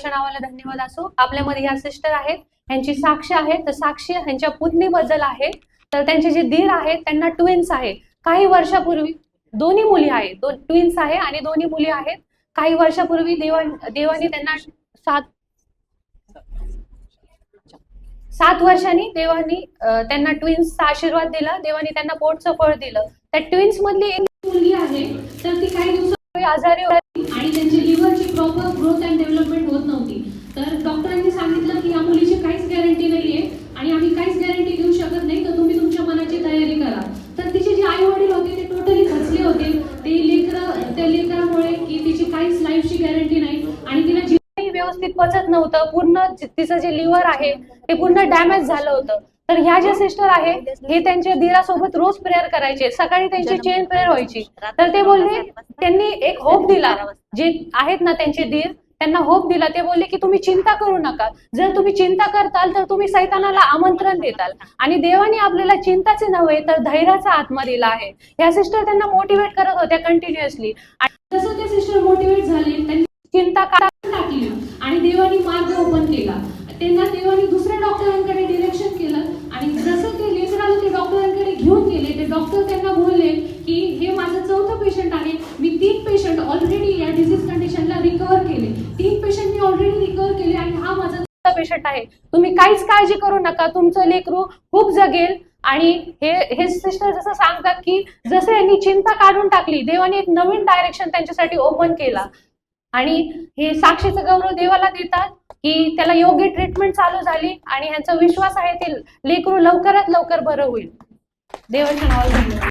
नावाला धन्यवाद असो। आपल्यामध्ये ह्या सिस्टर आहेत, यांची साक्षी आहे। तर साक्षी यांच्या पुतणीबद्दल आहे। तर त्यांचे जे दीर आहेत त्यांना ट्विन्स आहे। काही वर्षापूर्वी दोन्ही मुली आहेत, ट्विन्स आहे आणि दोन्ही मुली आहेत। काही वर्षापूर्वी देवाने त्यांना 7 वर्षांनी देवानी त्यांना ट्विन्सचा आशीर्वाद दिला। देवानी त्यांना पोटचं फळ दिलं। त्या ट्विन्स मधली एक मुलगी आहे, तर ती काही दिवसांपूर्वी आजारी होती आणि त्यांची लिव्हरची प्रॉपर ग्रोथ अँड डेव्हलपमेंट होत नव्हती। तर डॉक्टरांनी सांगितलं की या मुलीची काहीच गॅरंटी नाहीये आणि आम्ही काहीच गॅरंटी देऊ शकत नाही, तर तुम्ही तुमच्या मनाची तयारी करा। तर तिचे जे आई वडील होते ते टोटली खचले होते। त्या लेकरामुळे की तिची काहीच लाईफची गॅरंटी नाही आणि तिला जीवनही व्यवस्थित पचत नव्हतं। पूर्ण तिचं जे लिव्हर आहे ते पूर्ण डॅमेज झालं होतं। तर ह्या ज्या सिस्टर आहे हे त्यांच्या दीरासोबत रोज प्रेयर करायचे। सकाळी त्यांची चेन प्रेयर व्हायची। तर ते बोलले, त्यांनी एक होप दिला, जे आहेत ना त्यांचे दीर, त्यांना होप दिला। ते बोलले की तुम्ही चिंता करू नका। जर तुम्ही चिंता करताल तर तुम्ही सैतानाला आमंत्रण देताल आणि देवाने आपल्याला चिंताचे नव्हे तर धैर्याचा आत्मा दिला आहे। ह्या सिस्टर त्यांना मोटिवेट करत होत्या कंटिन्युअसली। आणि जसं ते सिस्टर मोटिवेट झाले, त्यांनी चिंता टाकली आणि देवाने मार्ग ओपन केला। त्यांना देवाने दुसऱ्या डॉक्टरांकडे डिरेक्शन केलं आणि जसं ते लेकराला ते डॉक्टरांकडे घेऊन गेले, ते डॉक्टर त्यांना बोलले की हे माझं 4थं पेशंट आहे। मी 3 पेशंट ऑलरेडी या डिसीज कंडिशनला रिकव्हर केले, 3 पेशंट मी ऑलरेडी रिकव्हर केले आणि हा माझा 4था पेशंट आहे। तुम्ही काहीच काळजी करू नका, तुमचं लेकरू खूप जगेल। आणि हे सिस्टर जसं सांगतात की जसं यांनी चिंता काढून टाकली, देवाने एक नवीन डायरेक्शन त्यांच्यासाठी ओपन केला आणि हे साक्षीचं गौरव देवाला देतात की त्याला योग्य ट्रीटमेंट चालू झाली आणि ह्यांचा विश्वास आहे ते लेकरू लवकरात लवकर बरं होईल। देवाच्या नावाला धन्यवाद।